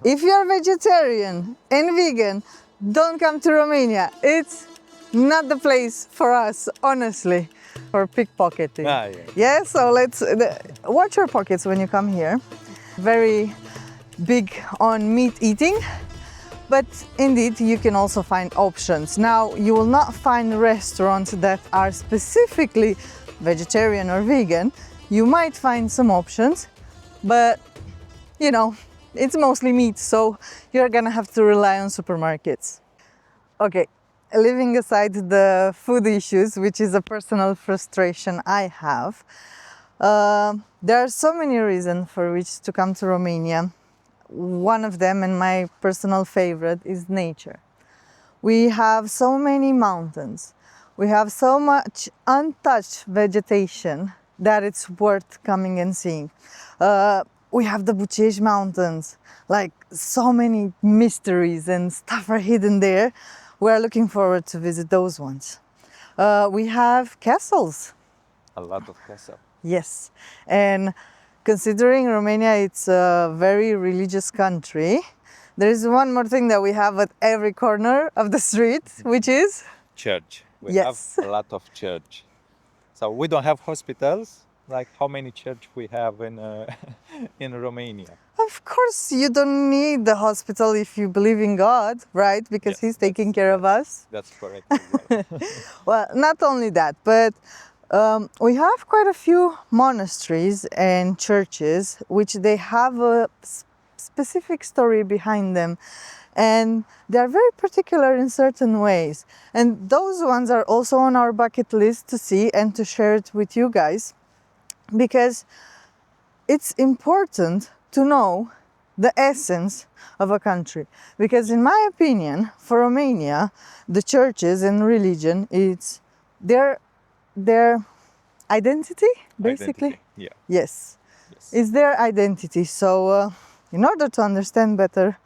If you're vegetarian and vegan, don't come to Romania. It's not the place for us, honestly, for pickpocketing. Yeah, so watch your pockets when you come here. Very big on meat eating, but indeed you can also find options. Now, you will not find restaurants that are specifically vegetarian or vegan. You might find some options, but you know, it's mostly meat, so you're gonna have to rely on supermarkets. Okay, leaving aside the food issues, which is a personal frustration I have, there are so many reasons for which to come to Romania. One of them, and my personal favorite, is nature. We have so many mountains. We have so much untouched vegetation that it's worth coming and seeing. We have the Bucești Mountains, like so many mysteries and stuff are hidden there. We're looking forward to visit those ones. We have castles. A lot of castles. Yes, and considering Romania, it's a very religious country, there is one more thing that we have at every corner of the street, which is? Church. We Yes. have a lot of church. So we don't have hospitals. Like how many church we have in in Romania? Of course, you don't need the hospital if you believe in God, right? Because Yes, He's taking care of us. That's correct as well. Well, not only that, but we have quite a few monasteries and churches which they have a specific story behind them, and they're very particular in certain ways. And those ones are also on our bucket list to see and to share it with you guys, because it's important to know the essence of a country. Because in my opinion, for Romania, the churches and religion, it's their identity, basically. Identity. Yeah. Yes. It's their identity. So in order to understand better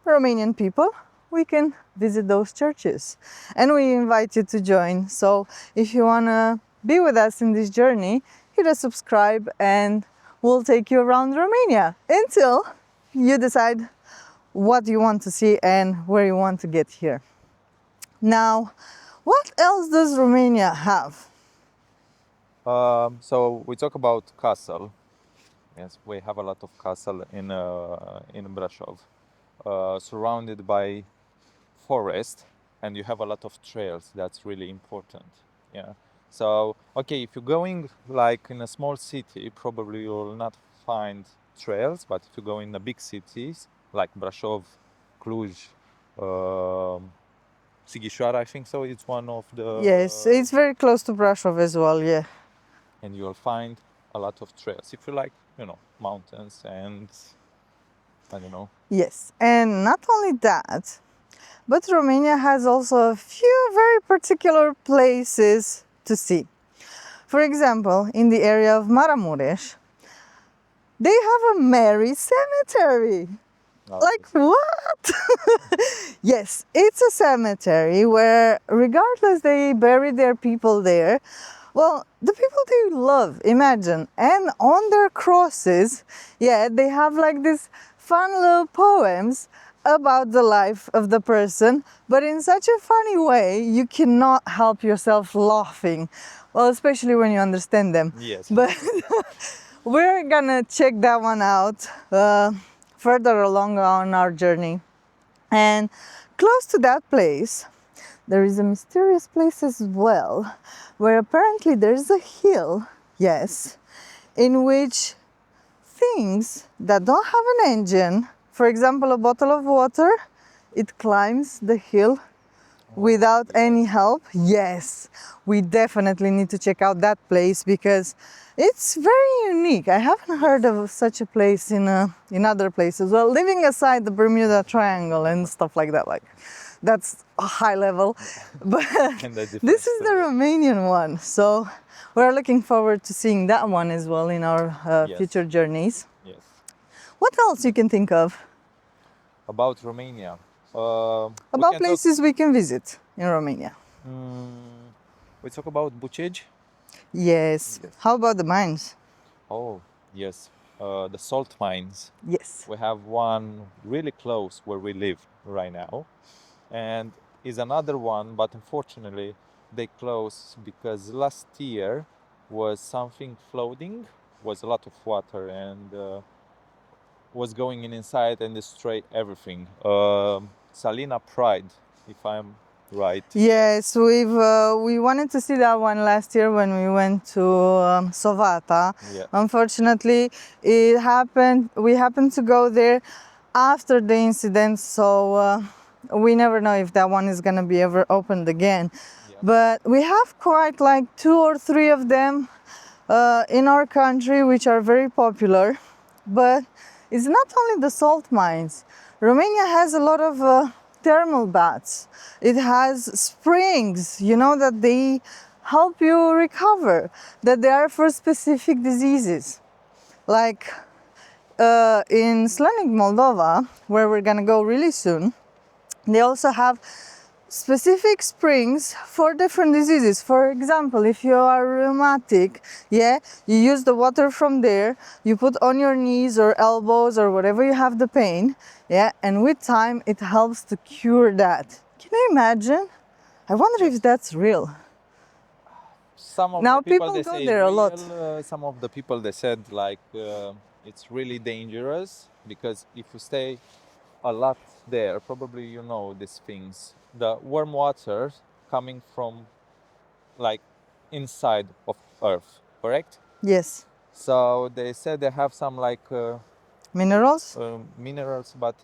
Romanian people, we can visit those churches. And we invite you to join. So if you want to be with us in this journey, hit a subscribe and we'll take you around Romania until you decide what you want to see and where you want to get here. Now, what else does Romania have? So we talk about castle. Yes, we have a lot of castle in Brașov, surrounded by forest, and you have a lot of trails. That's really important. Yeah. So okay, if you're going like in a small city, probably you will not find trails. But if you go in the big cities like Brașov, Cluj, Sighișoara, I think so. It's one of the. Yes, it's very close to Brașov as well. Yeah. And you'll find a lot of trails if you like, mountains and I don't know. Yes, and not only that, but Romania has also a few very particular places to see. For example, in the area of Maramureș, they have a Mary cemetery. Like what? Yes, it's a cemetery where regardless they bury their people there. Well, the people they love, imagine. And on their crosses, yeah, they have like these fun little poems about the life of the person, but in such a funny way, you cannot help yourself laughing. Well, especially when you understand them. Yes. But we're gonna check that one out further along on our journey. And close to that place, there is a mysterious place as well, where apparently there's a hill, yes, in which things that don't have an engine, for example, a bottle of water, it climbs the hill without any help. Yes, we definitely need to check out that place because it's very unique. I haven't heard of such a place in other places. Well, leaving aside the Bermuda Triangle and stuff like that, like that's a high level, but this is the Romanian one. So we're looking forward to seeing that one as well in our future journeys. Yes. What else you can think of? About Romania. About places we can visit in Romania. We talk about Bucești. Yes. How about the mines? Oh, yes. the salt mines. Yes. We have one really close where we live right now, and is another one, but unfortunately they closed because last year was something floating, was a lot of water, and was going in inside and destroy everything. Salina Pride, if I'm right. Yes, we wanted to see that one last year when we went to Sovata. Yeah. Unfortunately, it happened. We happened to go there after the incident, so we never know if that one is gonna be ever opened again. Yeah. But we have quite like 2 or 3 of them in our country, which are very popular. But it's not only the salt mines. Romania has a lot of thermal baths. It has springs, you know, that they help you recover, that they are for specific diseases. Like in Slanik, Moldova, where we're gonna go really soon, they also have specific springs for different diseases. For example, if you are rheumatic, yeah, you use the water from there, you put on your knees or elbows or whatever you have the pain, yeah, and with time it helps to cure that. Can you imagine? I wonder if that's real. Some of Now the people, people they go say there a real. lot. Some of the people, they said like it's really dangerous because if you stay a lot there, probably you know these things. The warm water coming from like inside of Earth, correct? Yes. So they said they have some like Minerals? minerals, but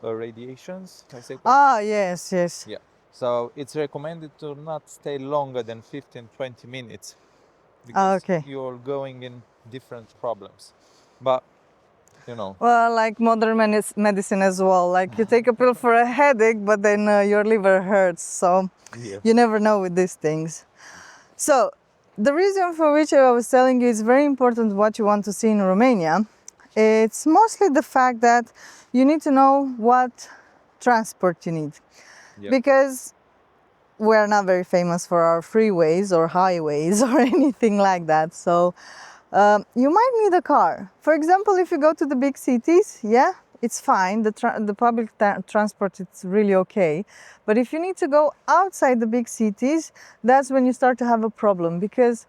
radiations, I say. Ah, yes, yes. Yeah. So it's recommended to not stay longer than 15-20 minutes because Okay. you're going in different problems. But you know, Well, like modern medicine as well. Like you take a pill for a headache, but then your liver hurts. So yeah. you never know with these things. So the reason for which I was telling you it's very important what you want to see in Romania. It's mostly the fact that you need to know what transport you need. Yeah. Because we're not very famous for our freeways or highways or anything like that. So you might need a car. For example, if you go to the big cities, yeah, it's fine. The public transport, it's really okay. But if you need to go outside the big cities, that's when you start to have a problem because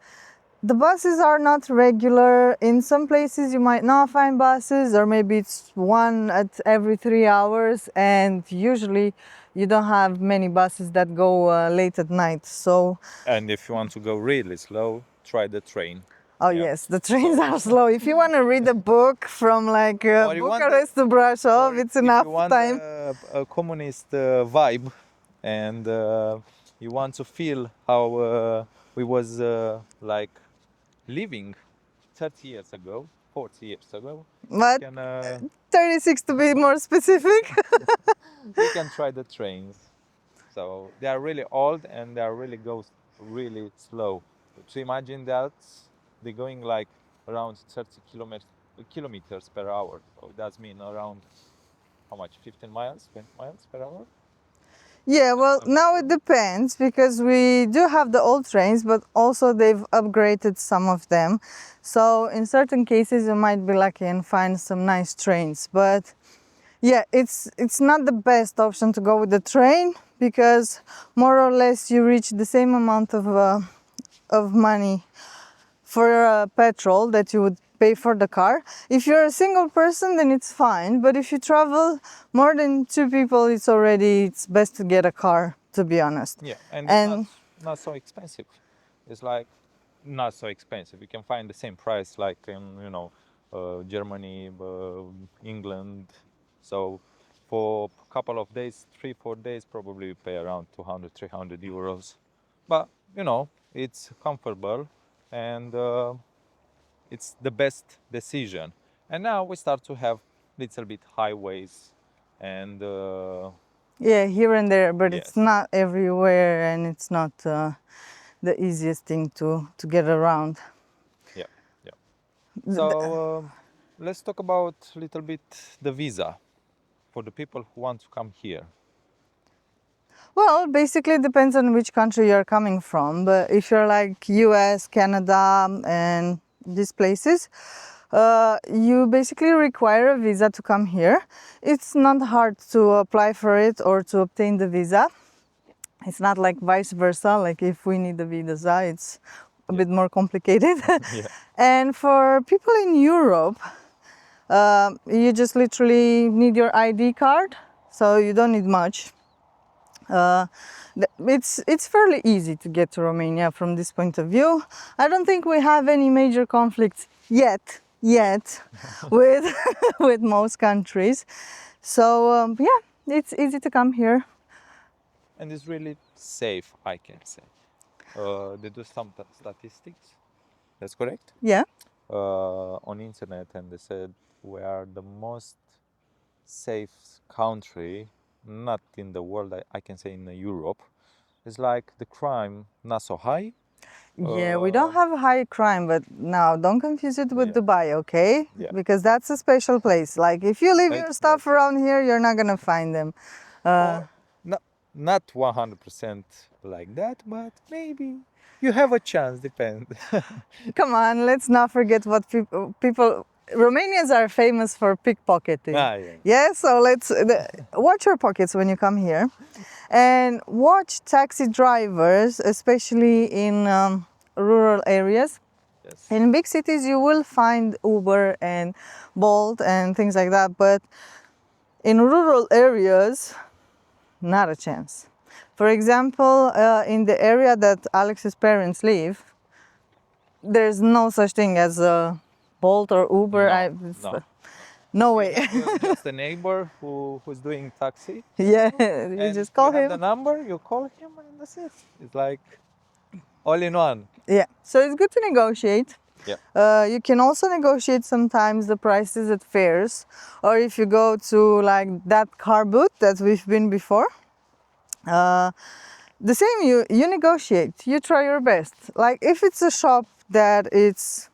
the buses are not regular. In some places you might not find buses, or maybe it's one at every 3 hours, and usually you don't have many buses that go late at night. So And if you want to go really slow, try the train. oh Yeah. yes, the trains are slow. If you want to read a book from like Bucharest to Brasov, it's enough if you want time. a communist vibe, and you want to feel how we was like living 30 years ago, 40 years ago, But you can 36 to be more specific. you can try the trains. So they are really old and they are really go really slow. So imagine that they're going like around 30 kilometers per hour. So that means around how much? 15 miles, 20 miles per hour? Yeah, well, now it depends because we do have the old trains, but also they've upgraded some of them. So in certain cases, you might be lucky and find some nice trains. But yeah, it's not the best option to go with the train because more or less you reach the same amount of money for petrol that you would pay for the car. If you're a single person, then it's fine. But if you travel more than 2 people, it's best to get a car, to be honest. Yeah, and it's not so expensive. It's like not so expensive. You can find the same price like in Germany, England. So for a couple of days, 3-4 days, probably you pay around 200-300 euros. But it's comfortable and it's the best decision. And now we start to have little bit highways and yeah, here and there, but yes. it's not everywhere and it's not the easiest thing to get around. Yeah, yeah. So let's talk about a little bit the visa for the people who want to come here. Well, basically it depends on which country you're coming from. But if you're like US, Canada, and these places, You basically require a visa to come here. It's not hard to apply for it or to obtain the visa. It's not like vice versa, like if we need the visa, it's a bit more complicated. Yeah. And for people in Europe, you just literally need your ID card, so you don't need much. It's fairly easy to get to Romania from this point of view. I don't think we have any major conflicts yet with with most countries. So yeah, it's easy to come here. And it's really safe, I can say. They do some statistics. That's correct. Yeah. On internet, and they said we are the most safe country, not in the world. I can say in Europe. It's like the crime not so high. Yeah, we don't have high crime, but now don't confuse it with Yeah. Dubai, okay? Yeah. Because that's a special place. Like if you leave Like, your stuff around here, you're not gonna find them. Not 100% like that, but maybe you have a chance. Depend. Come on, let's not forget what people. Romanians are famous for pickpocketing. Yeah. Yeah, so let's watch your pockets when you come here, and watch taxi drivers, especially in rural areas. Yes. In big cities, you will find Uber and Bolt and things like that, but in rural areas, not a chance. For example, in the area that Alex's parents live, there's no such thing as a Bolt or Uber. No way. Just a neighbor who's doing taxi. Yeah, you And just call you have him. the number, you call him, and that's it. It's like all in one. Yeah, so it's good to negotiate. Yeah. You can also negotiate sometimes the prices at fairs, or if you go to like that car booth that we've been before. The same, you negotiate, you try your best. Like if it's a shop that it's,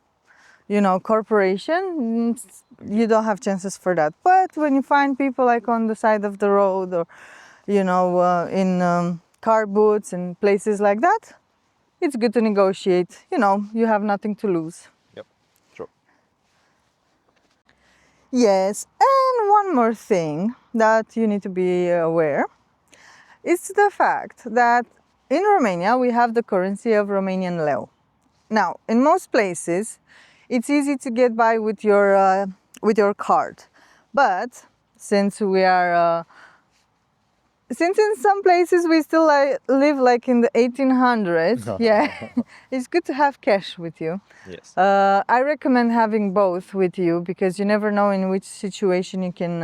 you know, corporation, you don't have chances for that. But when you find people like on the side of the road, or you know, in car booths and places like that, it's good to negotiate. You know, you have nothing to lose. Yep. True. Yes, and one more thing that you need to be aware is the fact that in Romania we have the currency of Romanian leu. Now, in most places, it's easy to get by with your card, but since we are since in some places we still live like in the 1800s, yeah, it's good to have cash with you. Yes. I recommend having both with you because you never know in which situation you can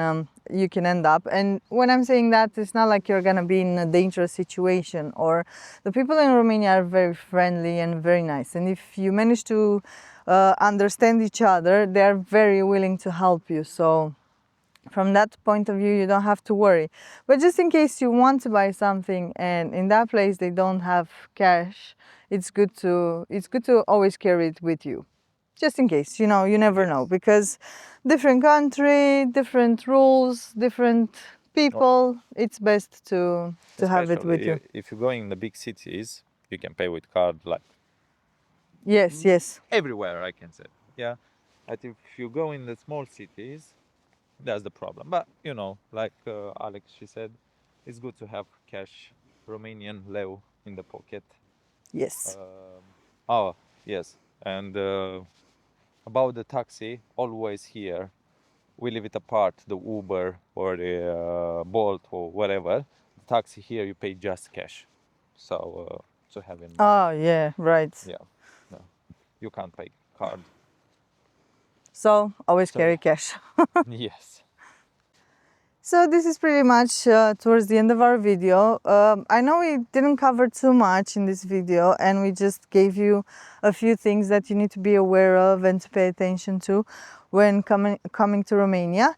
end up. And when I'm saying that, it's not like you're gonna be in a dangerous situation. Or the people in Romania are very friendly and very nice. And if you manage to understand each other, they're very willing to help you. So from that point of view, you don't have to worry. But just in case you want to buy something and in that place they don't have cash, it's good to always carry it with you. Just in case, you know, you never know, because different country, different rules, different people, it's best to have it with you. If you go in the big cities, you can pay with card like Yes. everywhere, I can say. Yeah. But if you go in the small cities, that's the problem. But you know, like Alex, she said, it's good to have cash, Romanian leu in the pocket. Yes. Oh yes, and about the taxi, always here, we leave it apart. The Uber or the Bolt or whatever. The taxi here, you pay just cash. So to have in. Oh yeah, right. Yeah, no, you can't pay card. So always carry cash. Yes. So this is pretty much towards the end of our video. I know we didn't cover too much in this video and we just gave you a few things that you need to be aware of and to pay attention to when coming to Romania.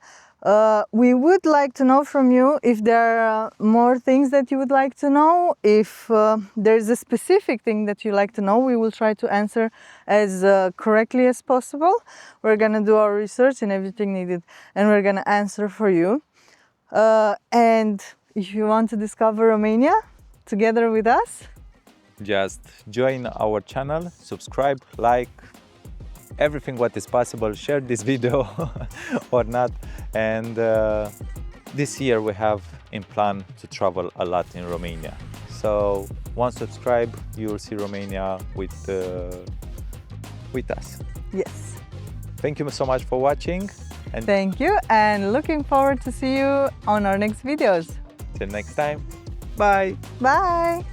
We would like to know from you if there are more things that you would like to know. If there's a specific thing that you like to know, we will try to answer as correctly as possible. We're gonna do our research and everything needed and we're gonna answer for you. And if you want to discover Romania together with us, just join our channel, subscribe, like, everything what is possible. Share this video or not. And this year we have in plan to travel a lot in Romania. So once subscribe, you will see Romania with us. Yes. Thank you so much for watching. And thank you, and looking forward to see you on our next videos. till next time. Bye. Bye.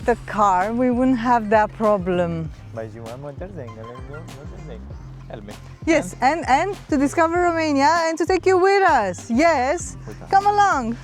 The car, we wouldn't have that problem. Yes, and to discover Romania and to take you with us. Yes, come along.